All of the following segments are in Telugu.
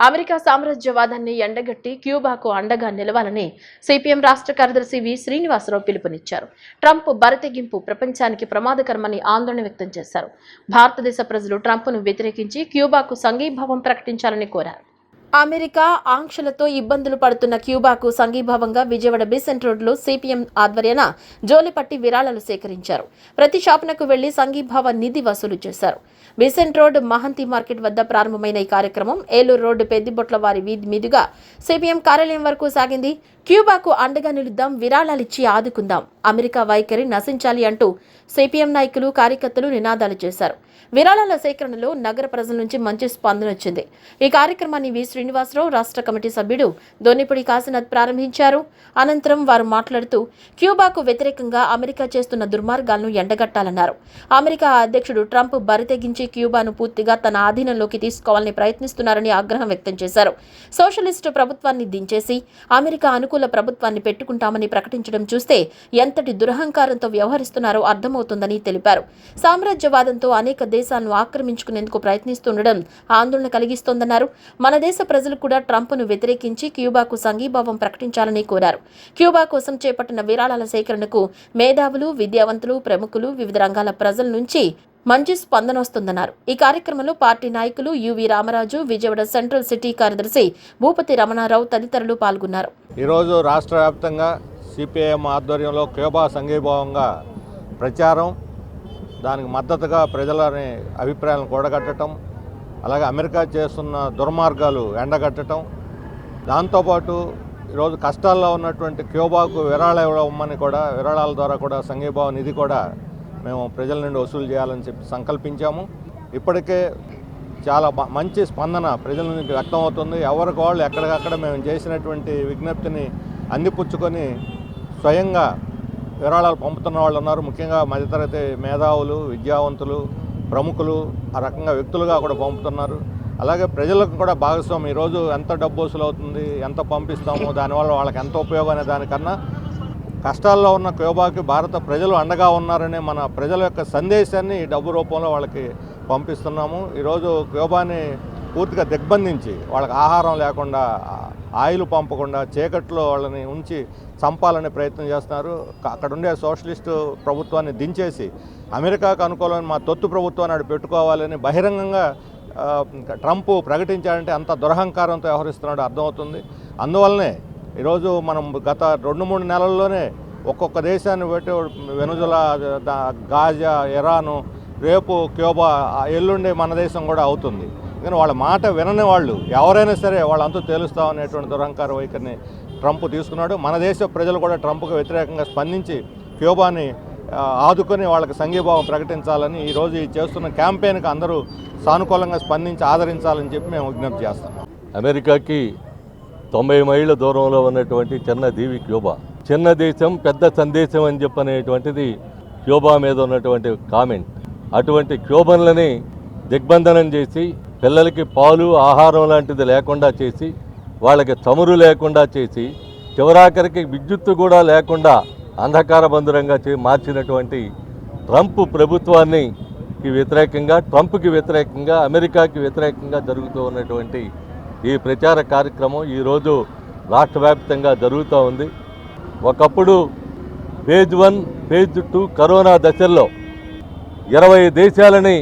అమెరికా సామ్రాజ్యవాదాన్ని ఎండగట్టి క్యూబాకు అండగా నిలవాలని సిపిఎం రాష్ట్ర కార్యదర్శి వి శ్రీనివాసరావు పిలుపునిచ్చారు. ట్రంప్ బరితెగింపు ప్రపంచానికి ప్రమాదకరమని ఆందోళన వ్యక్తం చేశారు. భారతదేశ ప్రజలు ట్రంప్ను వ్యతిరేకించి క్యూబాకు సంఘీభావం ప్రకటించాలని కోరారు. అమెరికా ఆంక్షలతో ఇబ్బందులు పడుతున్న క్యూబాకు సంఘీభావంగా విజయవాడ బీసెంట్ రోడ్లో సిపిఎం ఆధ్వర్యాన జోలిపట్టి విరాళాలు సేకరించారు. ప్రతి షాపునకు వెళ్లి సంఘీభావ నిధి వసూలు చేశారు. బీసెంట్ రోడ్ మహంతి మార్కెట్ వద్ద ప్రారంభమైన ఈ కార్యక్రమం ఏలూరు రోడ్డు పెద్దిబొట్ల వారి వీధి మీదుగా సిపిఎం కార్యాలయం వరకు సాగింది. క్యూబాకు అండగా నిలుద్దాం, విరాళాలిచ్చి ఆదుకుందాం, అమెరికా వైఖరి నశించాలి అంటూ సిపిఎం నాయకులు కార్యకర్తలు నినాదాలు చేశారు. విరాళాల సేకరణలో నగర ప్రజల నుంచి మంచి స్పందన వచ్చింది. ఈ కార్యక్రమాన్ని వి శ్రీనివాసరావు రాష్ట్ర కమిటీ సభ్యుడు దోనిపూడి కాశీనాథ్ ప్రారంభించారు. అనంతరం వారు మాట్లాడుతూ క్యూబాకు వ్యతిరేకంగా అమెరికా చేస్తున్న దుర్మార్గాలను ఎండగట్టాలన్నారు. అమెరికా అధ్యక్షుడు ట్రంప్ బరితెగించి క్యూబాను పూర్తిగా తన ఆధీనంలోకి తీసుకోవాలని ప్రయత్నిస్తున్నారని ఆగ్రహం వ్యక్తం చేశారు. సోషలిస్టు ప్రభుత్వాన్ని దించేసి అమెరికా అనుకూల ప్రభుత్వాన్ని పెట్టుకుంటామని ప్రకటించడం చూస్తే ఎంతటి దురహంకారంతో వ్యవహరిస్తున్నారో అర్థమవుతుందని తెలిపారు. సామ్రాజ్యవాదంతో అనేక దేశాలను ఆక్రమించుకునేందుకు ప్రయత్నిస్తుండడం ఆందోళన కలిగిస్తోందన్నారు. మన దేశ ప్రజలు కూడా ట్రంప్ను వ్యతిరేకించి క్యూబాకు సంఘీభావం ప్రకటించాలని కోరారు. క్యూబా కోసం చేపట్టిన విరాళాల సేకరణకు మేధావులు, విద్యావంతులు, ప్రముఖులు, వివిధ రంగాల ప్రజల నుంచి మంచి స్పందన వస్తుందన్నారు. ఈ కార్యక్రమంలో పార్టీ నాయకులు UV Ramaraju, Vijayawada central city కార్యదర్శి భూపతి రమణారావు తదితరులు పాల్గొన్నారు. ఈరోజు రాష్ట్ర వ్యాప్తంగా సిపిఐఎం ఆధ్వర్యంలో క్యూబా సంఘీభావంగా ప్రచారం, దానికి మద్దతుగా ప్రజలని అభిప్రాయాలను కూడగట్టడం, అలాగే అమెరికా చేస్తున్న దుర్మార్గాలు ఎండగట్టడం, దాంతోపాటు ఈరోజు కష్టాల్లో ఉన్నటువంటి క్యూబాకు విరాళాల ద్వారా కూడా సంఘీభావ నిధి కూడా మేము ప్రజల నుండి వసూలు చేయాలని చెప్పి సంకల్పించాము. ఇప్పటికే చాలా మంచి స్పందన ప్రజల నుంచి వ్యక్తమవుతుంది. ఎవరికి వాళ్ళు ఎక్కడికక్కడ మేము చేసినటువంటి విజ్ఞప్తిని అందిపుచ్చుకొని స్వయంగా విరాళాలు పంపుతున్న వాళ్ళు ఉన్నారు. ముఖ్యంగా మధ్యతరగతి మేధావులు, విద్యావంతులు, ప్రముఖులు, ఆ రకంగా వ్యక్తులుగా కూడా పంపుతున్నారు. అలాగే ప్రజలకు కూడా భాగస్వామ్యం. ఈరోజు ఎంత డబ్బు వసూలు అవుతుంది, ఎంత పంపిస్తాము, దానివల్ల వాళ్ళకి ఎంత ఉపయోగం అనే దానికన్నా కష్టాల్లో ఉన్న క్యూబాకి భారత ప్రజలు అండగా ఉన్నారనే మన ప్రజల యొక్క సందేశాన్ని ఈ డబ్బు రూపంలో వాళ్ళకి పంపిస్తున్నాము. ఈరోజు క్యూబాని పూర్తిగా దిగ్బంధించి వాళ్ళకి ఆహారం లేకుండా, ఆయిల్ పంపకుండా చీకట్లో వాళ్ళని ఉంచి చంపాలనే ప్రయత్నం చేస్తున్నారు. అక్కడ ఉండే సోషలిస్టు ప్రభుత్వాన్ని దించేసి అమెరికాకు అనుకూలమైన మా తొత్తు ప్రభుత్వాన్ని అక్కడ పెట్టుకోవాలని బహిరంగంగా ట్రంప్ ప్రకటించాడంటే అంత దురహంకారంతో వ్యవహరిస్తున్నాడో అర్థమవుతుంది. అందువల్లనే ఈరోజు మనం గత 2-3 నెలల్లోనే ఒక్కొక్క దేశాన్ని పెట్టి వెనుజులా, గాజా, ఇరాను, రేపు క్యూబా, ఎల్లుండి మన దేశం కూడా అవుతుంది. కానీ వాళ్ళ మాట వినని వాళ్ళు ఎవరైనా సరే వాళ్ళంతా తేలుస్తామనేటువంటి దురహంకార వైఖరిని ట్రంప్ తీసుకున్నాడు. మన దేశ ప్రజలు కూడా ట్రంప్కు వ్యతిరేకంగా స్పందించి క్యూబాని ఆదుకొని వాళ్ళకి సంఘీభావం ప్రకటించాలని ఈరోజు ఈ చేస్తున్న క్యాంపెయిన్కి అందరూ సానుకూలంగా స్పందించి ఆదరించాలని చెప్పి మేము విజ్ఞప్తి చేస్తాం. అమెరికాకి 90 మైళ్ళ దూరంలో ఉన్నటువంటి చిన్న దీవి క్యూబా. చిన్న దేశం పెద్ద సందేశం అని చెప్పనేటువంటిది క్యూబా మీద ఉన్నటువంటి కామెంట్. అటువంటి క్యూబన్లని దిగ్బంధనం చేసి, పిల్లలకి పాలు, ఆహారం లాంటిది లేకుండా చేసి, వాళ్ళకి చమురు లేకుండా చేసి, చివరాఖరికి విద్యుత్తు కూడా లేకుండా అంధకార బంధురంగా మార్చినటువంటి ట్రంప్ ప్రభుత్వానికి వ్యతిరేకంగా, ట్రంప్కి వ్యతిరేకంగా, అమెరికాకి వ్యతిరేకంగా జరుగుతూ ఉన్నటువంటి ఈ ప్రచార కార్యక్రమం ఈరోజు రాష్ట్ర వ్యాప్తంగా జరుగుతూ ఉంది. ఒకప్పుడు ఫేజ్ 1, ఫేజ్ 2 కరోనా దశల్లో 20 దేశాలని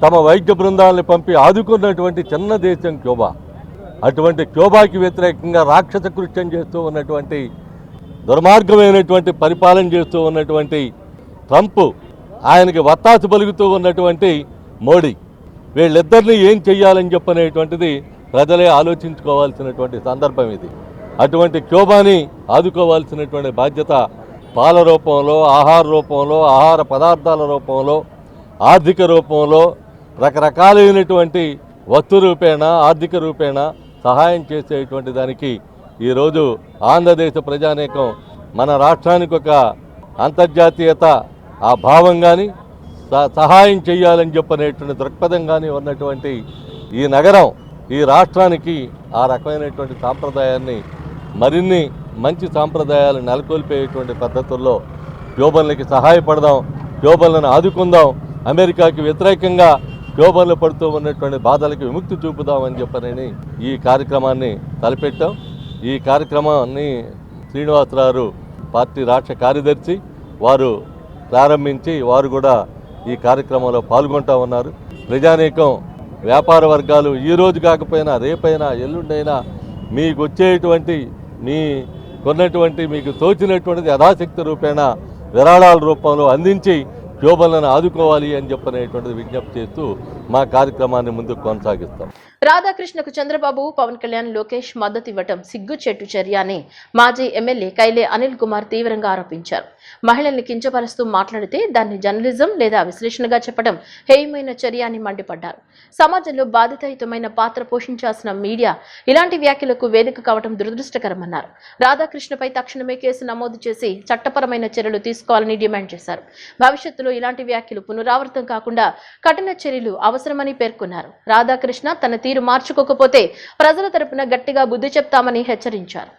తమ వైద్య బృందాలను పంపి ఆదుకున్నటువంటి చిన్న దేశం క్యూబా. అటువంటి క్యూబాకి వ్యతిరేకంగా రాక్షస కృత్యం చేస్తూ ఉన్నటువంటి, దుర్మార్గమైనటువంటి పరిపాలన చేస్తూ ఉన్నటువంటి ట్రంప్, ఆయనకి వత్తాసు పలుకుతూ ఉన్నటువంటి మోడీ, వీళ్ళిద్దరినీ ఏం చెయ్యాలని చెప్పనేటువంటిది ప్రజలే ఆలోచించుకోవాల్సినటువంటి సందర్భం ఇది. అటువంటి క్యూబాని ఆదుకోవాల్సినటువంటి బాధ్యత పాల రూపంలో, ఆహార రూపంలో, ఆహార పదార్థాల రూపంలో, ఆర్థిక రూపంలో, రకరకాలైనటువంటి వస్తు రూపేణ, ఆర్థిక రూపేణ సహాయం చేసేటువంటి దానికి ఈరోజు ఆంధ్రదేశ ప్రజానీకం మన రాష్ట్రానికి ఒక అంతర్జాతీయత, ఆ భావం కానీ, సహాయం చేయాలని చెప్పనేటువంటి దృక్పథం కానీ ఉన్నటువంటి ఈ నగరం, ఈ రాష్ట్రానికి ఆ రకమైనటువంటి సాంప్రదాయాన్ని, మరిన్ని మంచి సాంప్రదాయాలు నెలకొల్పేటువంటి పద్ధతుల్లో క్యూబన్లకి సహాయపడదాం, క్యూబన్లను ఆదుకుందాం. అమెరికాకి వ్యతిరేకంగా క్యూబాలో పడుతూ ఉన్నటువంటి బాధలకు విముక్తి చూపుదామని చెప్పనని ఈ కార్యక్రమాన్ని తలపెట్టాం. ఈ కార్యక్రమాన్ని శ్రీనివాసరావు పార్టీ రాష్ట్ర కార్యదర్శి వారు ప్రారంభించి వారు కూడా ఈ కార్యక్రమంలో పాల్గొంటూ ఉన్నారు. ప్రజానీకం, వ్యాపార వర్గాలు ఈ రోజు కాకపోయినా రేపైనా ఎల్లుండైనా మీకు వచ్చేటువంటి మీ కొన్నటువంటి మీకు తోచినటువంటిది యథాశక్తి రూపేణ విరాళాల రూపంలో అందించి క్యూబన్లను ఆదుకోవాలి అని చెప్పనేటువంటిది విజ్ఞప్తి చేస్తూ మా కార్యక్రమాన్ని ముందుకు కొనసాగిస్తాం. రాధాకృష్ణకు చంద్రబాబు, పవన్ కళ్యాణ్, లోకేష్ మద్దతు ఇవ్వటం సిగ్గుచెట్టు చర్య అని మాజీ ఎమ్మెల్యే కైలే అనిల్ కుమార్ తీవ్రంగా ఆరోపించారు. మహిళల్ని కించపరుస్తూ మాట్లాడితే దాన్ని జర్నలిజం లేదా విశ్లేషణగా చెప్పడం హేయమైన చర్య అని మండిపడ్డారు. సమాజంలో బాధితయుతమైన పాత్ర పోషించాల్సిన మీడియా ఇలాంటి వ్యాఖ్యలకు వేదిక కావడం దురదృష్టకరమన్నారు. రాధాకృష్ణపై తక్షణమే కేసు నమోదు చేసి చట్టపరమైన చర్యలు తీసుకోవాలని డిమాండ్ చేశారు. భవిష్యత్తులో ఇలాంటి వ్యాఖ్యలు పునరావృతం కాకుండా కఠిన చర్యలు అవసరమని పేర్కొన్నారు. రాధాకృష్ణ తన తీరు మార్చుకోకపోతే ప్రజల తరపున గట్టిగా బుద్ధి చెప్తామని హెచ్చరించారు.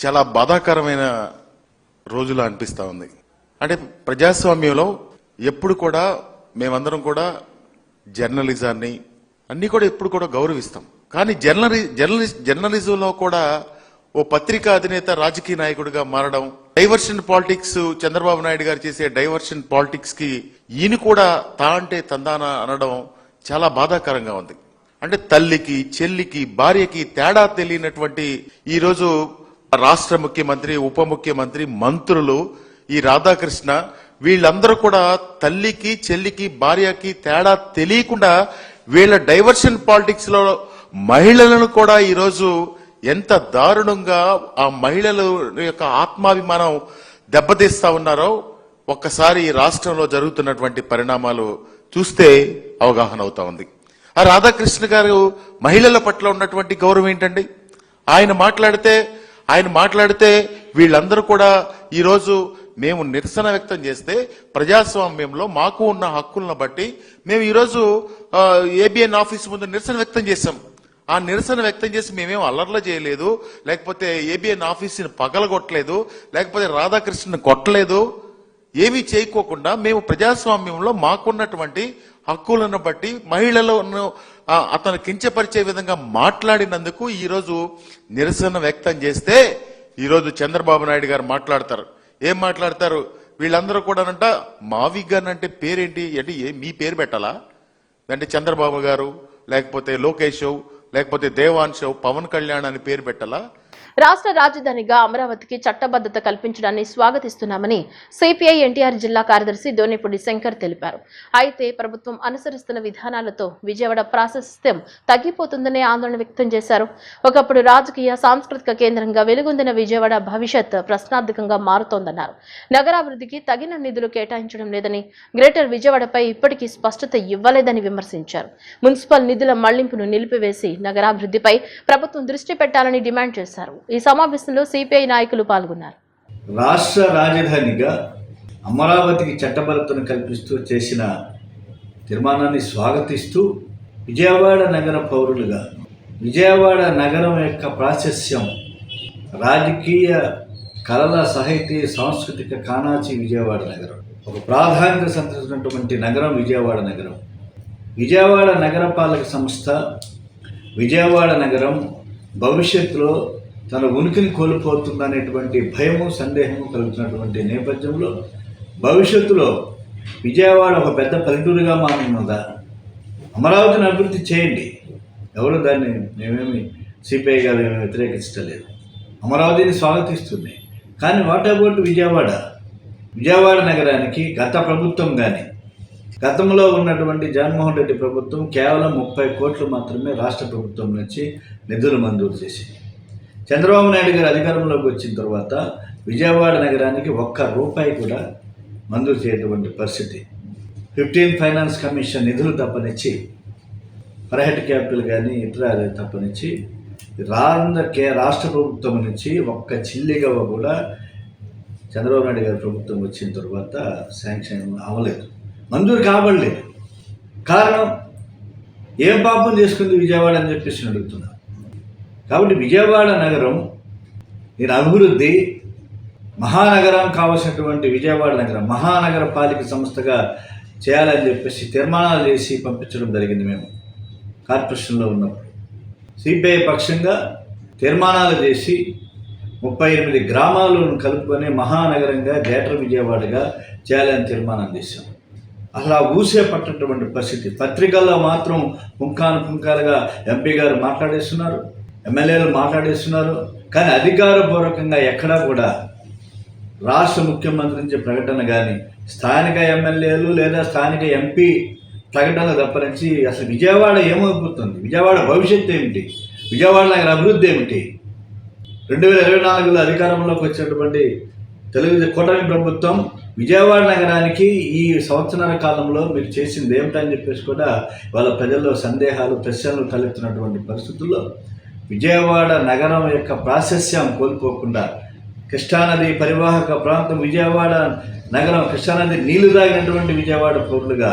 చాలా బాధాకరమైన రోజులు అనిపిస్తా ఉంది. అంటే ప్రజాస్వామ్యంలో ఎప్పుడు కూడా మేమందరం కూడా జర్నలిజాన్ని అన్ని కూడా ఎప్పుడు కూడా గౌరవిస్తాం. కానీ జర్నలిజంలో కూడా ఓ పత్రికా అధినేత రాజకీయ నాయకుడిగా మారడం, డైవర్షన్ పాలిటిక్స్, చంద్రబాబు నాయుడు గారు చేసే డైవర్షన్ పాలిటిక్స్ కి ఈయన కూడా తా అంటే తందానా అనడం చాలా బాధాకరంగా ఉంది. అంటే తల్లికి, చెల్లికి, భార్యకి తేడా తెలియనటువంటి ఈరోజు రాష్ట్ర ముఖ్యమంత్రి, ఉప ముఖ్యమంత్రి, మంత్రులు, ఈ రాధాకృష్ణ వీళ్ళందరూ కూడా తల్లికి, చెల్లికి, భార్యకి తేడా తెలియకుండా వీళ్ళ డైవర్షన్ పాలిటిక్స్ లో మహిళలను కూడా ఈరోజు ఎంత దారుణంగా ఆ మహిళల యొక్క ఆత్మాభిమానం దెబ్బతీస్తా ఉన్నారో ఒక్కసారి ఈ రాష్ట్రంలో జరుగుతున్నటువంటి పరిణామాలు చూస్తే అవగాహన అవుతా ఉంది. ఆ రాధాకృష్ణ గారు మహిళల పట్ల ఉన్నటువంటి గౌరవం ఏంటండి? ఆయన మాట్లాడితే వీళ్ళందరూ కూడా ఈరోజు మేము నిరసన వ్యక్తం చేస్తే ప్రజాస్వామ్యంలో మాకు ఉన్న హక్కులను బట్టి మేము ఈరోజు ఏబిఎన్ ఆఫీస్ ముందు నిరసన వ్యక్తం చేశాం. ఆ నిరసన వ్యక్తం చేసి మేమేం అల్లర్లు చేయలేదు, లేకపోతే ఏబిఎన్ ఆఫీసుని పగలగొట్టలేదు, లేకపోతే రాధాకృష్ణని కొట్టలేదు. ఏమీ చేయకోకుండా మేము ప్రజాస్వామ్యంలో మాకున్నటువంటి హక్కులను బట్టి మహిళలను అతను కించపరిచే విధంగా మాట్లాడినందుకు ఈరోజు నిరసన వ్యక్తం చేస్తే ఈరోజు చంద్రబాబు నాయుడు గారు మాట్లాడతారు. ఏం మాట్లాడతారు? వీళ్ళందరూ కూడానంట మావి గారు అంటే పేరేంటి అంటే మీ పేరు పెట్టాలా? అంటే చంద్రబాబు గారు, లేకపోతే లోకేష్, లేకపోతే దేవాంశ్, పవన్ కళ్యాణ్ అని పేరు పెట్టాలా? రాష్ట్ర రాజధానిగా అమరావతికి చట్టబద్ధత కల్పించడాన్ని స్వాగతిస్తున్నామని సిపిఐ ఎన్టీఆర్ జిల్లా కార్యదర్శి దోనేపూడి శంకర్ తెలిపారు. అయితే ప్రభుత్వం అనుసరిస్తున్న విధానాలతో విజయవాడ ప్రాశస్త్యం తగ్గిపోతుందనే ఆందోళన వ్యక్తం చేశారు. ఒకప్పుడు రాజకీయ, సాంస్కృతిక కేంద్రంగా వెలుగొందిన విజయవాడ భవిష్యత్ ప్రశ్నార్థకంగా మారుతోందన్నారు. నగరాభివృద్ధికి తగిన నిధులు కేటాయించడం లేదని, గ్రేటర్ విజయవాడపై ఇప్పటికీ స్పష్టత ఇవ్వలేదని విమర్శించారు. మున్సిపల్ నిధుల మళ్లింపును నిలిపివేసి నగరాభివృద్ధిపై ప్రభుత్వం దృష్టి పెట్టాలని డిమాండ్ చేశారు. ఈ సమావేశంలో సిపిఐ నాయకులు పాల్గొన్నారు. రాష్ట్ర రాజధానిగా అమరావతికి చట్టబద్ధతను కల్పిస్తూ చేసిన తీర్మానాన్ని స్వాగతిస్తూ విజయవాడ నగర పౌరులుగా విజయవాడ నగరం యొక్క ప్రాశస్యం, రాజకీయ, కళల, సాహితీ, సాంస్కృతిక కానాచి విజయవాడ నగరం ఒక ప్రాధాన్యత సంతరించినటువంటి నగరం విజయవాడ నగరం. విజయవాడ నగరపాలక సంస్థ విజయవాడ నగరం భవిష్యత్తులో తన ఉనికిని కోల్పోతుందనేటువంటి భయము, సందేహము కలుగుతున్నటువంటి నేపథ్యంలో భవిష్యత్తులో విజయవాడ ఒక పెద్ద పల్లెటూరుగా మారుతున్నదా? అమరావతిని అభివృద్ధి చేయండి, ఎవరు దాన్ని మేమేమి సిపిఐ గారు ఏమీ వ్యతిరేకించలేదు, అమరావతిని స్వాగతిస్తుంది. కానీ వాట్ అబౌట్ విజయవాడ నగరానికి గత ప్రభుత్వం కానీ గతంలో ఉన్నటువంటి జగన్మోహన్ రెడ్డి ప్రభుత్వం కేవలం 30 కోట్లు మాత్రమే రాష్ట్ర ప్రభుత్వం నుంచి నిధులు మంజూరు చేసింది. చంద్రబాబు నాయుడు గారు అధికారంలోకి వచ్చిన తర్వాత విజయవాడ నగరానికి ₹1 కూడా మంజూరు చేయటువంటి పరిస్థితి. 15 ఫైనాన్స్ కమిషన్ నిధులు తప్పనిచ్చి, పర్ హెడ్ క్యాపిటల్ కానీ ఇతర తప్పనిచ్చి రాష్ట్ర ప్రభుత్వం నుంచి ఒక్క చిల్లిగా కూడా చంద్రబాబు నాయుడు గారి ప్రభుత్వం వచ్చిన తర్వాత శాంక్షన్ అవ్వలేదు, మంజూరు కాబడలేదు. కారణం ఏం పాపం చేసుకుంది విజయవాడ అని చెప్పేసి అడుగుతున్నా. కాబట్టి విజయవాడ నగరం దీని అభివృద్ధి, మహానగరం కావాల్సినటువంటి విజయవాడ నగరం మహానగర పాలిక సంస్థగా చేయాలని చెప్పేసి తీర్మానాలు చేసి పంపించడం జరిగింది. మేము కార్పొరేషన్లో ఉన్నప్పుడు సిపిఐ పక్షంగా తీర్మానాలు చేసి 38 గ్రామాలను కలుపుకొని మహానగరంగా గ్రేటర్ విజయవాడగా చేయాలని తీర్మానం చేశాం. అలా ఊసే పట్టటువంటి పరిస్థితి. పత్రికల్లో మాత్రం పుంఖానుపుంఖాలుగా ఎంపీ గారు మాట్లాడేస్తున్నారు, ఎమ్మెల్యేలు మాట్లాడేస్తున్నారు. కానీ అధికారపూర్వకంగా ఎక్కడా కూడా రాష్ట్ర ముఖ్యమంత్రి నుంచి ప్రకటన కానీ, స్థానిక ఎమ్మెల్యేలు లేదా స్థానిక ఎంపీ ప్రకటనలు తప్పనించి అసలు విజయవాడ ఏమైపోతుంది, విజయవాడ భవిష్యత్తు ఏమిటి, విజయవాడ నగర అభివృద్ధి ఏమిటి, 2024లో అధికారంలోకి వచ్చినటువంటి కూటమి ప్రభుత్వం విజయవాడ నగరానికి ఈ సంవత్సరాల కాలంలో మీరు చేసింది ఏమిటని చెప్పేసి కూడా వాళ్ళ ప్రజల్లో సందేహాలు, ప్రశ్నలు తలెత్తున్నటువంటి పరిస్థితుల్లో విజయవాడ నగరం యొక్క ప్రాశస్యం కోల్పోకుండా కృష్ణానది పరివాహక ప్రాంతం విజయవాడ నగరం, కృష్ణానది నీళ్లు తాగినటువంటి విజయవాడ పౌరులుగా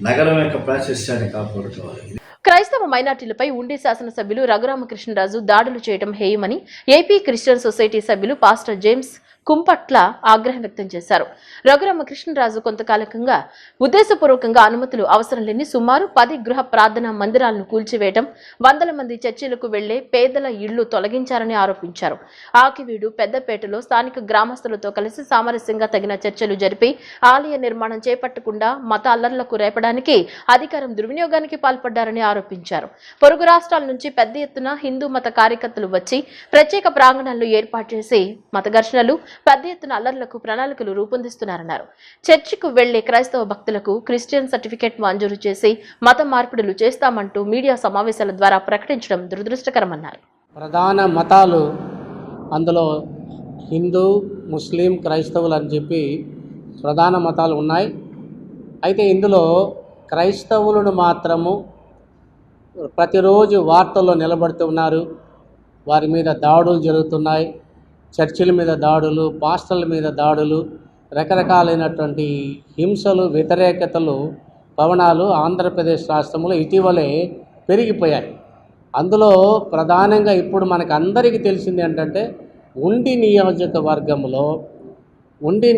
నగరం యొక్క ప్రాశస్యాన్ని కాపాడుకోవాలి. క్రైస్తవ మైనార్టీలపై ఉండి శాసనసభ్యులు రఘురామకృష్ణరాజు దాడులు చేయడం హేయమని ఏపీ క్రిస్టియన్ సొసైటీ సభ్యులు పాస్టర్ జేమ్స్ కుంపట్ల ఆగ్రహం వ్యక్తం చేశారు. రఘురామకృష్ణరాజు కొంతకాలంగా ఉద్దేశపూర్వకంగా అనుమతులు అవసరం లేని సుమారు 10 గృహ ప్రార్థనా మందిరాలను కూల్చివేయడం, వందల మంది చర్చిలకు వెళ్లే పేదల ఇళ్లు తొలగించారని ఆరోపించారు. ఆకివీడు, పెద్దపేటలో స్థానిక గ్రామస్తులతో కలిసి సామరస్యంగా తగిన చర్చలు జరిపి ఆలయ నిర్మాణం చేపట్టకుండా మత అల్లర్లకు రేపడానికి అధికారం దుర్వినియోగానికి పాల్పడ్డారని ఆరోపించారు. పొరుగు రాష్ట్రాల నుంచి పెద్ద ఎత్తున హిందూ మత కార్యకర్తలు వచ్చి ప్రత్యేక ప్రాంగణాలను ఏర్పాటు చేసి మత ఘర్షణలు, పెద్ద ఎత్తున అల్లర్లకు ప్రణాళికలు రూపొందిస్తున్నారన్నారు. చర్చికు వెళ్లే క్రైస్తవ భక్తులకు క్రిస్టియన్ సర్టిఫికేట్ మంజూరు చేసి మత మార్పిడులు చేస్తామంటూ మీడియా సమావేశాల ద్వారా ప్రకటించడం దురదృష్టకరమన్నారు. ప్రధాన మతాలు అందులో హిందూ, ముస్లిం, క్రైస్తవులు అని చెప్పి ప్రధాన మతాలు ఉన్నాయి. అయితే ఇందులో క్రైస్తవులను మాత్రము ప్రతిరోజు వార్తల్లో నిలబడుతున్నారు. వారి మీద దాడులు జరుగుతున్నాయి. చర్చిల మీద దాడులు, పాస్టర్ల మీద దాడులు, రకరకాలైనటువంటి హింసలు, వ్యతిరేకతలు, పవనాలు ఆంధ్రప్రదేశ్ రాష్ట్రంలో ఇటీవలే పెరిగిపోయాయి. అందులో ప్రధానంగా ఇప్పుడు మనకు అందరికీ తెలిసింది ఏంటంటే ఉండి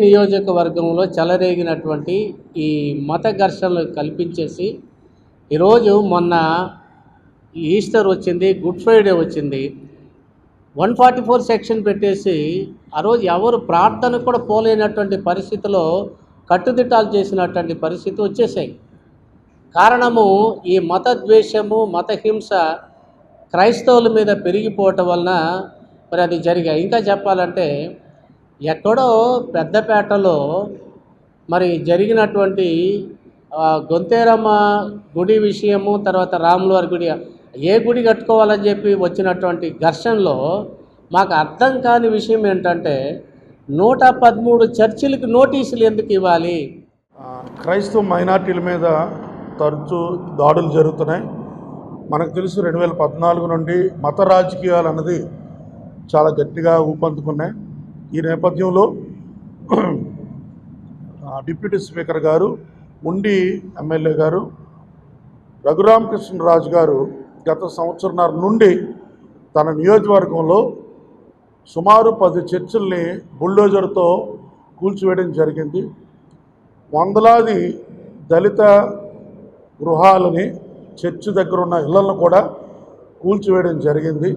నియోజకవర్గంలో చెలరేగినటువంటి ఈ మత ఘర్షణలు కల్పించేసి ఈరోజు మొన్న ఈస్టర్ వచ్చింది, గుడ్ ఫ్రైడే వచ్చింది, 144 సెక్షన్ పెట్టేసి ఆ రోజు ఎవరు ప్రార్థనకు కూడా పోలేనటువంటి పరిస్థితిలో కట్టుదిట్టాలు చేసినటువంటి పరిస్థితి వచ్చేసాయి. కారణము ఈ మత ద్వేషము, మత హింస క్రైస్తవుల మీద పెరిగిపోవటం వలన మరి అది జరిగాయి. ఇంకా చెప్పాలంటే ఎక్కడో పెద్దపేటలో మరి జరిగినటువంటి గొంతేరమ్మ గుడి విషయము, తర్వాత రాములవారి గుడి, ఏ గుడి కట్టుకోవాలని చెప్పి వచ్చినటువంటి ఘర్షణలో మాకు అర్థం కాని విషయం ఏంటంటే 113 చర్చిలకు నోటీసులు ఎందుకు ఇవ్వాలి? క్రైస్తవ మైనార్టీల మీద తరచూ దాడులు జరుగుతున్నాయి. మనకు తెలుసు 2014 నుండి మత రాజకీయాలు అన్నది చాలా గట్టిగా ఊపందుకున్నాయి. ఈ నేపథ్యంలో డిప్యూటీ స్పీకర్ గారు, ఉండి ఎమ్మెల్యే గారు రఘురామకృష్ణరాజు గారు గత సంవత్సరంన్నర నుండి తన నియోజకవర్గంలో సుమారు 10 చర్చిల్ని బుల్డోజర్తో కూల్చివేయడం జరిగింది. వందలాది దళిత గృహాలని, చర్చి దగ్గర ఉన్న ఇళ్లను కూడా కూల్చివేయడం జరిగింది.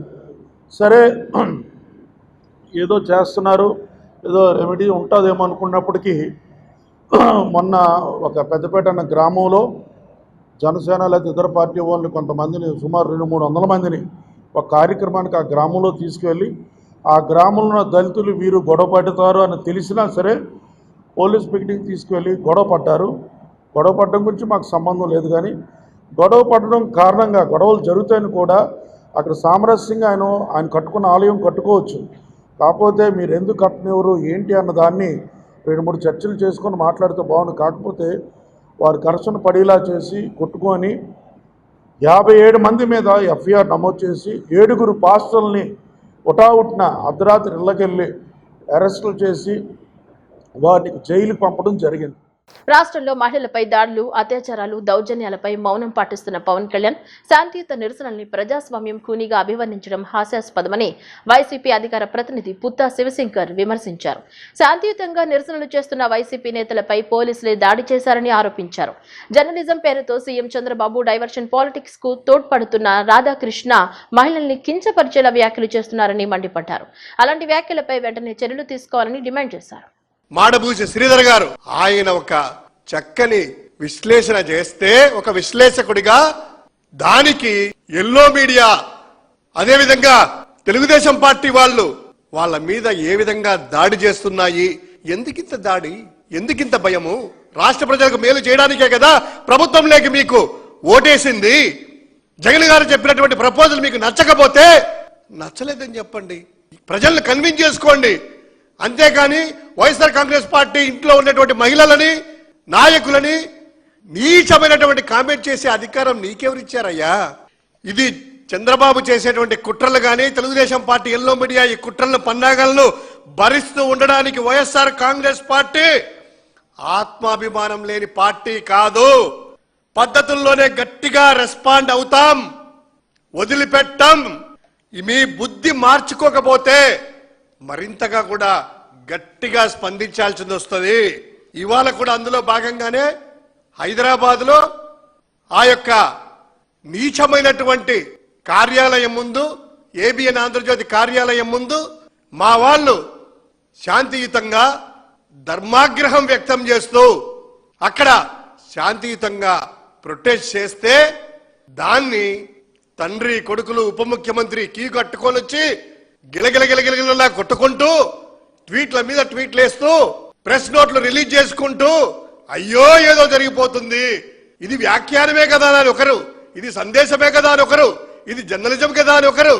సరే, ఏదో చేస్తున్నారు, ఏదో రెమెడీ ఉంటుందేమో అనుకున్నప్పటికీ మొన్న ఒక పెద్దపేట అన్న గ్రామంలో జనసేన లేదా ఇతర పార్టీ వాళ్ళని కొంతమందిని, సుమారు 200-300 మందిని ఒక కార్యక్రమానికి ఆ గ్రామంలో తీసుకువెళ్ళి ఆ గ్రామంలో దళితులు వీరు గొడవ పడతారు అని తెలిసినా సరే పోలీస్ పికెటింగ్ తీసుకువెళ్ళి గొడవ పడ్డారు. గొడవ పడడం గురించి మాకు సంబంధం లేదు, కానీ గొడవ పడడం కారణంగా గొడవలు జరుగుతాయని కూడా అక్కడ సామరస్యంగా ఆయన కట్టుకున్న ఆలయం కట్టుకోవచ్చు. కాకపోతే మీరు ఎందుకు కట్టనివ్వరు ఏంటి అన్న దాన్ని 2-3 చర్చలు చేసుకొని మాట్లాడితే బాగుంది. కాకపోతే వారు ఘర్షణ పడేలా చేసి కొట్టుకొని 57 మంది మీద ఎఫ్ఐఆర్ నమోదు చేసి 7 పాస్టర్లని ఉటావుట్న అర్ధరాత్రి ఇళ్ళకెళ్ళి అరెస్టులు చేసి వారికి జైలుకి పంపడం జరిగింది. రాష్ట్రంలో మహిళలపై దాడులు, అత్యాచారాలు, దౌర్జన్యాలపై మౌనం పాటిస్తున్న పవన్ కళ్యాణ్ శాంతియుత నిరసనల్ని ప్రజాస్వామ్యం కూనీగా అభివర్ణించడం హాస్యాస్పదమని వైసీపీ అధికార ప్రతినిధి పుత్తా శివశంకర్ విమర్శించారు. శాంతియుతంగా నిరసనలు చేస్తున్న వైసీపీ నేతలపై పోలీసులే దాడి చేశారని ఆరోపించారు. జర్నలిజం పేరుతో సీఎం చంద్రబాబు డైవర్షన్ పాలిటిక్స్ కు తోడ్పడుతున్న రాధాకృష్ణ మహిళల్ని కించపరిచేలా వ్యాఖ్యలు చేస్తున్నారని మండిపడ్డారు. అలాంటి వ్యాఖ్యలపై వెంటనే చర్యలు తీసుకోవాలని డిమాండ్ చేశారు. మాడభూషి శ్రీధర్ గారు ఆయన ఒక చక్కని విశ్లేషణ చేస్తే ఒక విశ్లేషకుడిగా దానికి ఎల్లో మీడియా అదేవిధంగా తెలుగుదేశం పార్టీ వాళ్ళ మీద ఏ విధంగా దాడి చేస్తున్నాయి, ఎందుకింత దాడి, ఎందుకింత భయము? రాష్ట్ర ప్రజలకు మేలు చేయడానికే కదా ప్రభుత్వంలోకి మీకు ఓటేసింది. జగన్ గారు చెప్పినటువంటి ప్రపోజల్ మీకు నచ్చకపోతే నచ్చలేదని చెప్పండి, ప్రజలను కన్విన్స్ చేసుకోండి. అంతేకాని వైఎస్ఆర్ కాంగ్రెస్ పార్టీ ఇంట్లో ఉన్నటువంటి మహిళలని, నాయకులని నీచమైనటువంటి కామెంట్ చేసే అధికారం నీకెవరిచ్చారయ్యా? ఇది చంద్రబాబు చేసేటువంటి కుట్రలు కానీ తెలుగుదేశం పార్టీ ఎల్లో మీడియా ఈ కుట్రలను పన్నాగాలను భరిస్తూ ఉండడానికి వైఎస్ఆర్ కాంగ్రెస్ పార్టీ ఆత్మాభిమానం లేని పార్టీ కాదు. పద్ధతుల్లోనే గట్టిగా రెస్పాండ్ అవుతాం, వదిలిపెట్టాం. మీ బుద్ధి మార్చుకోకపోతే మరింతగా కూడా గట్టిగా స్పందించాల్సి వస్తుంది. ఇవాళ కూడా అందులో భాగంగానే హైదరాబాద్లో ఆ యొక్క నీచమైనటువంటి కార్యాలయం ముందు, ఏబిఎన్ ఆంధ్రజ్యోతి కార్యాలయం ముందు మా వాళ్ళు శాంతియుతంగా ధర్మాగ్రహం వ్యక్తం చేస్తూ అక్కడ శాంతియుతంగా ప్రొటెస్ట్ చేస్తే దాన్ని తండ్రి కొడుకులు ఉప ముఖ్యమంత్రి కీ కట్టుకొని వచ్చి గిలగిలగిలగిలగిలా కొట్టుకుంటూ ట్వీట్ల మీద ట్వీట్లు వేస్తూ ప్రెస్ నోట్లు రిలీజ్ చేసుకుంటూ అయ్యో ఏదో జరిగిపోతుంది, ఇది వ్యాఖ్యానమే కదా అని ఒకరు, ఇది సందేశమే కదా అని ఒకరు, ఇది జర్నలిజం కదా అని ఒకరు.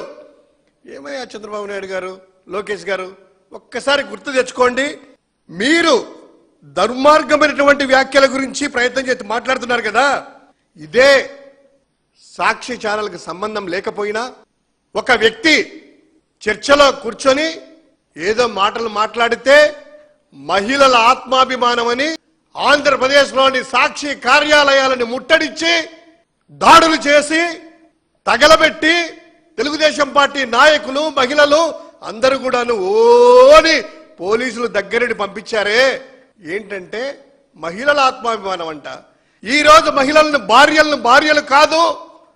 ఏమయ్యా చంద్రబాబు నాయుడు గారు, లోకేష్ గారు, ఒక్కసారి గుర్తు తెచ్చుకోండి. మీరు దుర్మార్గమైనటువంటి వ్యాఖ్యల గురించి ప్రయత్నం చేసి మాట్లాడుతున్నారు కదా, ఇదే సాక్షి ఛానల్కి సంబంధం లేకపోయినా ఒక వ్యక్తి చర్చలో కూర్చొని ఏదో మాటలు మాట్లాడితే మహిళల ఆత్మాభిమానం అని ఆంధ్రప్రదేశ్లోని సాక్షి కార్యాలయాలను ముట్టడించి దాడులు చేసి తగలబెట్టి తెలుగుదేశం పార్టీ నాయకులు, మహిళలు అందరూ కూడాను ఓని పోలీసులు దగ్గరని పంపించారే. ఏంటంటే మహిళల ఆత్మాభిమానం అంట. ఈ రోజు మహిళలను భార్యలు కాదు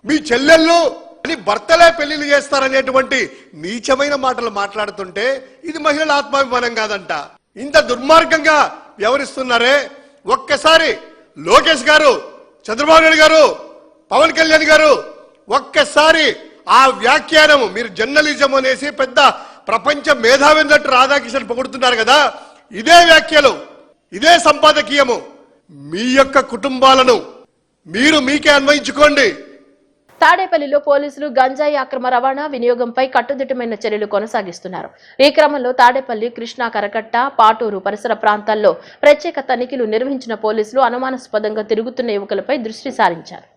మీ చెల్లెళ్ళు అని భర్తలే పెళ్లిళ్ళు చేస్తారనేటువంటి నీచమైన మాటలు మాట్లాడుతుంటే ఇది మహిళల ఆత్మాభిమానం కాదంట. ఇంత దుర్మార్గంగా వ్యవహరిస్తున్నారే. ఒక్కసారి లోకేష్ గారు, చంద్రబాబు నాయుడు గారు, పవన్ కళ్యాణ్ గారు ఒక్కసారి ఆ వ్యాఖ్యానం, మీరు జర్నలిజం అనేసి పెద్ద ప్రపంచ మేధావిన్నట్టు రాధాకృష్ణ పొగుడుతున్నారు కదా, ఇదే వ్యాఖ్యలు, ఇదే సంపాదకీయము మీ యొక్క కుటుంబాలను మీకే అన్వయించుకోండి. తాడేపల్లిలో పోలీసులు గంజాయి అక్రమ రవాణా, వినియోగంపై కట్టుదిట్టమైన చర్యలు కొనసాగిస్తున్నారు. ఈ క్రమంలో తాడేపల్లి, కృష్ణా, కరకట్ట, పాటూరు పరిసర ప్రాంతాల్లో ప్రత్యేక తనిఖీలు నిర్వహించిన పోలీసులు అనుమానాస్పదంగా తిరుగుతున్న యువకులపై దృష్టి సారించారు.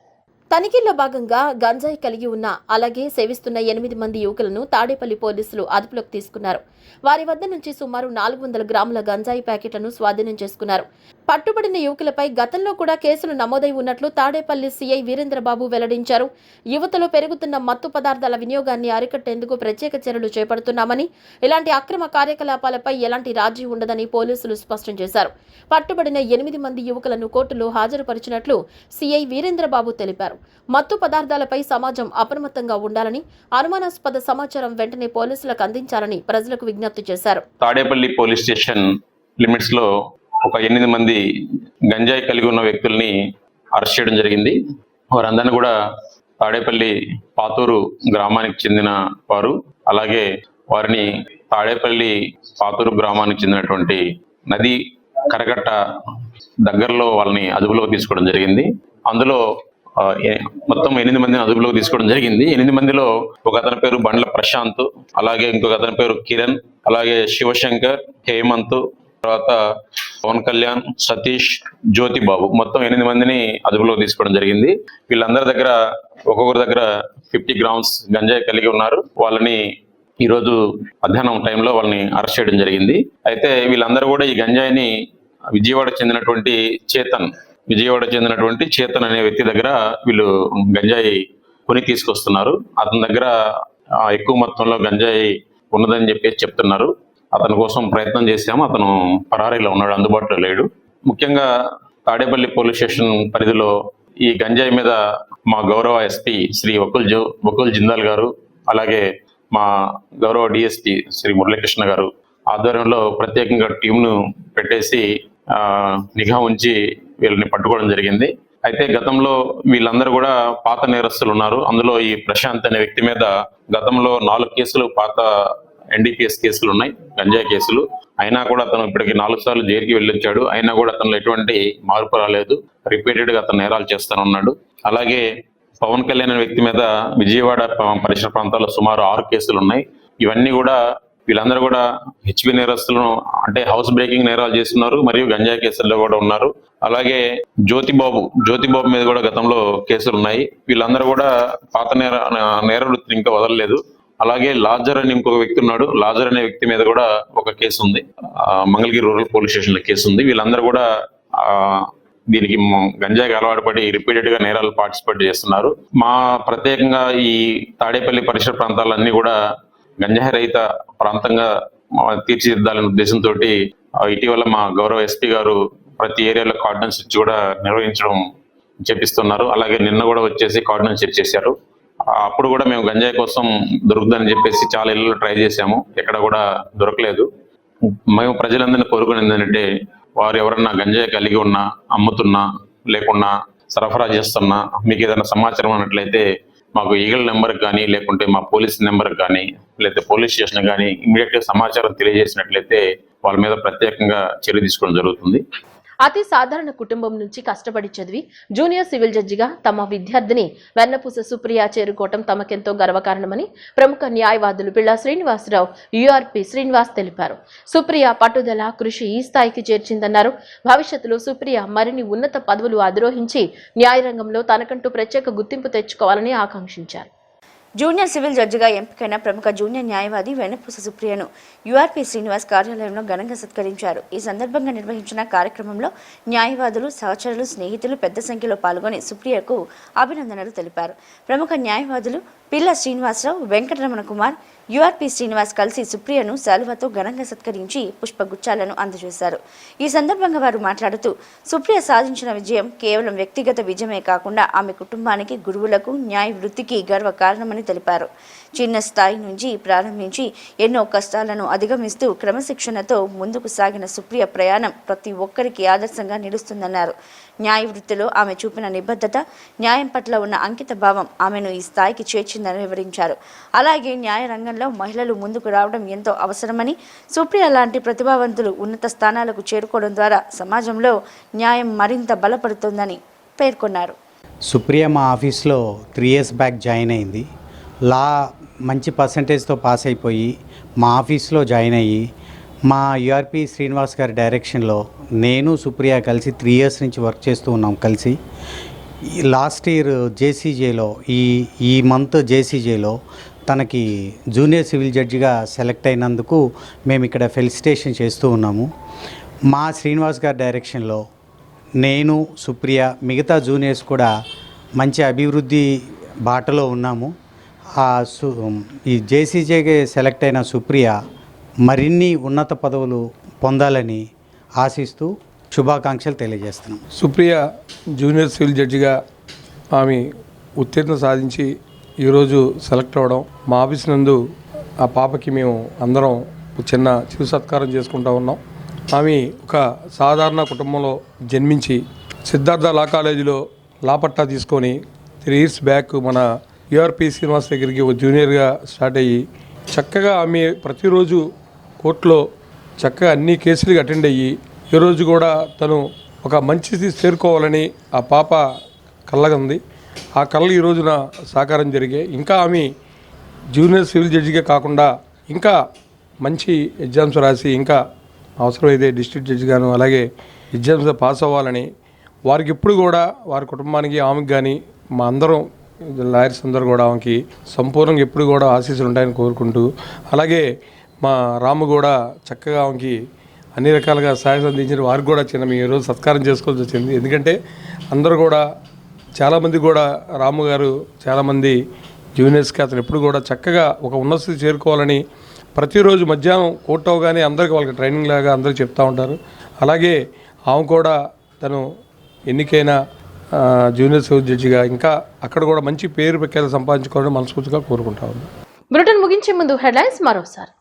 తనిఖీల్లో భాగంగా గంజాయి కలిగి ఉన్న, అలాగే సేవిస్తున్న 8 మంది యువకులను తాడేపల్లి పోలీసులు అదుపులోకి తీసుకున్నారు. వారి వద్ద నుంచి సుమారు 400 గ్రాముల గంజాయి ప్యాకెట్లను స్వాధీనం చేసుకున్నారు. పట్టుబడిన యువకులపై గతంలో కూడా కేసులు నమోదై ఉన్నట్లు తాడేపల్లి సీఐ వీరేంద్రబాబు వెల్లడించారు. యువతలో పెరుగుతున్న మత్తు పదార్థాల వినియోగాన్ని అరికట్టేందుకు ప్రత్యేక చర్యలు చేపడుతున్నామని, ఇలాంటి అక్రమ కార్యకలాపాలపై ఎలాంటి రాజీ ఉండదని పోలీసులు స్పష్టం చేశారు. పట్టుబడిన 8 మంది యువకులను కోర్టులో హాజరుపరిచినట్లు సీఐ వీరేంద్రబాబు తెలిపారు. మత్తు పదార్థాలపై సమాజం అప్రమత్తంగా ఉండాలని, అనుమానాస్పద సమాచారం వెంటనే పోలీసులకు అందించాలని ప్రజలకు విజ్ఞప్తి చేశారు. తాడేపల్లి పోలీస్ స్టేషన్ లిమిట్స్ లో ఒక 8 మంది గంజాయి కలిగి ఉన్న వ్యక్తుల్ని అరెస్ట్ చేయడం జరిగింది. వారందరినీ కూడా తాడేపల్లి పాతూరు గ్రామానికి చెందిన వారు. అలాగే వారిని తాడేపల్లి పాతూరు గ్రామానికి చెందినటువంటి నది కరకట్ట దగ్గరలో వాళ్ళని అదుపులోకి తీసుకోవడం జరిగింది. అందులో మొత్తం 8 మందిని అదుపులోకి తీసుకోవడం జరిగింది. 8 మందిలో ఒక అతని పేరు బండ్ల ప్రశాంత్, అలాగే ఇంకొక అతని పేరు కిరణ్, అలాగే శివశంకర్, హేమంత్, తర్వాత పవన్ కళ్యాణ్, సతీష్, జ్యోతిబాబు, మొత్తం 8 మందిని అదుపులోకి తీసుకోవడం జరిగింది. వీళ్ళందరి దగ్గర ఒక్కొక్కరి దగ్గర 50 గ్రామ్స్ గంజాయి కలిగి ఉన్నారు. వాళ్ళని ఈరోజు మధ్యాహ్నం టైంలో వాళ్ళని అరెస్ట్ చేయడం జరిగింది. అయితే వీళ్ళందరూ కూడా ఈ గంజాయిని విజయవాడకు చెందినటువంటి చేతన్ అనే వ్యక్తి దగ్గర వీళ్ళు గంజాయి కొని తీసుకొస్తున్నారు. అతని దగ్గర ఎక్కువ మొత్తంలో గంజాయి ఉన్నదని చెప్పేసి చెప్తున్నారు. అతని కోసం ప్రయత్నం చేశాము. అతను పరారీలో ఉన్నాడు, అందుబాటులో లేడు. ముఖ్యంగా తాడేపల్లి పోలీస్ స్టేషన్ పరిధిలో ఈ గంజాయి మీద మా గౌరవ ఎస్పీ శ్రీ వకుల్ జిందాల్ గారు, అలాగే మా గౌరవ డిఎస్పీ శ్రీ మురళీకృష్ణ గారు ఆధ్వర్యంలో ప్రత్యేకంగా టీంను పెట్టేసి నిఘా ఉంచి వీళ్ళని పట్టుకోవడం జరిగింది. అయితే గతంలో వీళ్ళందరూ కూడా పాత నేరస్తులు ఉన్నారు. అందులో ఈ ప్రశాంత్ అనే వ్యక్తి మీద గతంలో 4 కేసులు, పాత NDPS కేసులు ఉన్నాయి, గంజాయి కేసులు. అయినా కూడా అతను ఇప్పటికి 4 సార్లు జైలుకి వెళ్ళొచ్చాడు. అయినా కూడా అతను ఎటువంటి మార్పు రాలేదు. రిపీటెడ్ గా అతను నేరాలు చేస్తానున్నాడు. అలాగే పవన్ కళ్యాణ్ అనే వ్యక్తి మీద విజయవాడ పరిసర ప్రాంతాల్లో సుమారు 6 కేసులు ఉన్నాయి. ఇవన్నీ కూడా వీళ్ళందరూ కూడా HB నేరస్తులను, అంటే హౌస్ బ్రేకింగ్ నేరాలు చేస్తున్నారు మరియు గంజాయి కేసుల్లో కూడా ఉన్నారు. అలాగే జ్యోతిబాబు మీద కూడా గతంలో కేసులు ఉన్నాయి. వీళ్ళందరూ కూడా పాత నేర వృత్తిని ఇంకా వదలలేదు. అలాగే లాజర్ అని ఇంకొక వ్యక్తి ఉన్నాడు. లాజర్ అనే వ్యక్తి మీద కూడా ఒక కేసు ఉంది, మంగళగిరి రూరల్ పోలీస్ స్టేషన్ లో కేసు ఉంది. వీళ్ళందరూ కూడా దీనికి గంజాయికి అలవాటు పడి రిపీటెడ్ గా నేరాలు పార్టిసిపేట్ చేస్తున్నారు. మా ప్రత్యేకంగా ఈ తాడేపల్లి పరిసర ప్రాంతాలన్నీ కూడా గంజాయి రహిత ప్రాంతంగా తీర్చిదిద్దాలనే ఉద్దేశంతో ఇటీవల మా గౌరవ ఎస్పీ గారు ప్రతి ఏరియాలో కార్డన్ సెర్చ్ కూడా నిర్వహించడం చేపిస్తున్నారు. అలాగే నిన్న కూడా వచ్చేసి కార్డన్ సెర్చ్ చేశారు. అప్పుడు కూడా మేము గంజాయి కోసం దొరుకుతుందని చెప్పేసి చాలా ఇళ్ళలో ట్రై చేశాము, ఎక్కడ కూడా దొరకలేదు. మేము ప్రజలందరినీ కోరుకునేది ఏంటంటే, వారు ఎవరన్నా గంజాయి కలిగి ఉన్నా, అమ్ముతున్నా, లేకున్నా సరఫరా చేస్తున్నా మీకు ఏదైనా సమాచారం ఉన్నట్లయితే మాకు ఈగల్ నెంబర్కి కానీ, లేకుంటే మా పోలీస్ నెంబర్కి కానీ, లేకపోతే పోలీస్ స్టేషన్ కానీ ఇమీడియట్ గా సమాచారం తెలియజేసినట్లయితే వాళ్ళ మీద ప్రత్యేకంగా చర్య తీసుకోవడం జరుగుతుంది. అతి సాధారణ కుటుంబం నుంచి కష్టపడి చదివి జూనియర్ సివిల్ జడ్జిగా తమ విద్యార్థిని వెన్నపూస సుప్రియ చేరుకోవటం తమకెంతో గర్వకారణమని ప్రముఖ న్యాయవాదులు పిళ్ళ శ్రీనివాసరావు URP శ్రీనివాస్ తెలిపారు. సుప్రియ పట్టుదల, కృషి ఈ స్థాయికి చేర్చిందన్నారు. భవిష్యత్తులో సుప్రియ మరిన్ని ఉన్నత పదవులు అధిరోహించి న్యాయరంగంలో తనకంటూ ప్రత్యేక గుర్తింపు తెచ్చుకోవాలని ఆకాంక్షించారు. జూనియర్ సివిల్ జడ్జిగా ఎంపికైన ప్రముఖ జూనియర్ న్యాయవాది వెన్నపూస సుప్రియను URP శ్రీనివాస్ కార్యాలయంలో ఘనంగా సత్కరించారు. ఈ సందర్భంగా నిర్వహించిన కార్యక్రమంలో న్యాయవాదులు, సహచరులు, స్నేహితులు పెద్ద సంఖ్యలో పాల్గొని సుప్రియకు అభినందనలు తెలిపారు. ప్రముఖ న్యాయవాదులు పిళ్ళ శ్రీనివాసరావు, వెంకటరమణ కుమార్, URP శ్రీనివాస్ కలిసి సుప్రియను శాలువాతో ఘనంగా సత్కరించి పుష్పగుచ్చాలను అందజేశారు. ఈ సందర్భంగా వారు మాట్లాడుతూ, సుప్రియ సాధించిన విజయం కేవలం వ్యక్తిగత విజయమే కాకుండా ఆమె కుటుంబానికి, గురువులకు, న్యాయ వృత్తికి గర్వ కారణమని తెలిపారు. చిన్న స్థాయి నుంచి ప్రారంభించి ఎన్నో కష్టాలను అధిగమిస్తూ క్రమశిక్షణతో ముందుకు సాగిన సుప్రియ ప్రయాణం ప్రతి ఒక్కరికి ఆదర్శంగా నిలుస్తుందన్నారు. న్యాయ వృత్తిలో ఆమె చూపిన నిబద్ధత, న్యాయం పట్ల ఉన్న అంకిత భావం ఆమెను ఈ స్థాయికి చేర్చిందని వివరించారు. అలాగే న్యాయ రంగంలో మహిళలు ముందుకు రావడం ఎంతో అవసరమని, సుప్రియ లాంటి ప్రతిభావంతులు ఉన్నత స్థానాలకు చేరుకోవడం ద్వారా సమాజంలో న్యాయం మరింత బలపడుతుందని పేర్కొన్నారు. సుప్రియ మా ఆఫీస్లో 3 years బ్యాక్ జాయిన్ అయింది. లా మంచి పర్సంటేజ్తో పాస్ అయిపోయి మా ఆఫీస్లో జాయిన్ అయ్యి మా URP శ్రీనివాస్ గారి డైరెక్షన్లో నేను సుప్రియ కలిసి 3 years నుంచి వర్క్ చేస్తూ ఉన్నాం కలిసి. లాస్ట్ ఇయర్ JCJలో ఈ మంత్ JCJలో తనకి జూనియర్ సివిల్ జడ్జిగా సెలెక్ట్ అయినందుకు మేము ఇక్కడ ఫెలిసిటేషన్ చేస్తూ ఉన్నాము. మా శ్రీనివాస్ గారి డైరెక్షన్లో నేను, సుప్రియ, మిగతా జూనియర్స్ కూడా మంచి అభివృద్ధి బాటలో ఉన్నాము. ఈ JCJకి సెలెక్ట్ అయిన సుప్రియ మరిన్ని ఉన్నత పదవులు పొందాలని ఆశిస్తూ శుభాకాంక్షలు తెలియజేస్తున్నాం. సుప్రియ జూనియర్ సివిల్ జడ్జిగా ఆమె ఉత్తీర్ణత సాధించి ఈరోజు సెలెక్ట్ అవ్వడం, మా ఆఫీస్ నందు ఆ పాపకి మేము అందరం చిన్న చిరు సత్కారం చేసుకుంటూ ఉన్నాం. ఆమె ఒక సాధారణ కుటుంబంలో జన్మించి సిద్ధార్థ లా కాలేజీలో లా పట్టా తీసుకొని 3 years బ్యాక్ మన URP శ్రీనివాస్ దగ్గరికి ఒక జూనియర్గా స్టార్ట్ అయ్యి చక్కగా ఆమె ప్రతిరోజు కోర్టులో చక్కగా అన్ని కేసులకి అటెండ్ అయ్యి ఈరోజు కూడా తను ఒక మంచి చేరుకోవాలని ఆ పాప కళ్ళగా ఉంది. ఆ కళ్ళు ఈ రోజున సాకారం జరిగాయి. ఇంకా ఆమె జూనియర్ సివిల్ జడ్జిగా కాకుండా ఇంకా మంచి ఎగ్జామ్స్ రాసి ఇంకా అవసరమైతే డిస్ట్రిక్ట్ జడ్జి గాను అలాగే ఎగ్జామ్స్లో పాస్ అవ్వాలని వారికి ఎప్పుడు కూడా వారి కుటుంబానికి ఆమెకు కానీ మా అందరం లాయర్స్ అందరూ కూడా ఆమెకి సంపూర్ణంగా ఎప్పుడు కూడా ఆశీస్సులు ఉంటాయని కోరుకుంటూ, అలాగే మా రాము కూడా చక్కగా ఆమెకి అన్ని రకాలుగా సహాయం అందించిన వారికి కూడా చిన్న మేము ఈరోజు సత్కారం చేసుకోవాల్సి వచ్చింది. ఎందుకంటే అందరూ కూడా చాలామంది కూడా రాము గారు చాలామంది జూనియర్స్కి అతను ఎప్పుడు కూడా చక్కగా ఒక ఉన్నత స్థితి చేరుకోవాలని ప్రతిరోజు మధ్యాహ్నం కోర్టు అవగానే అందరికీ వాళ్ళకి ట్రైనింగ్ లాగా అందరికీ చెప్తూ ఉంటారు. అలాగే ఆమె కూడా తను ఎన్నికైన జూనియర్ సివిల్ జడ్జిగా ఇంకా అక్కడ కూడా మంచి పేరు ప్రఖ్యాతి సంపాదించుకోవాలని మనస్ఫూర్తిగా కోరుకుంటా ఉన్నాను. బులెటిన్ ముగించే ముందు హెడ్లైన్స్ మరోసారి.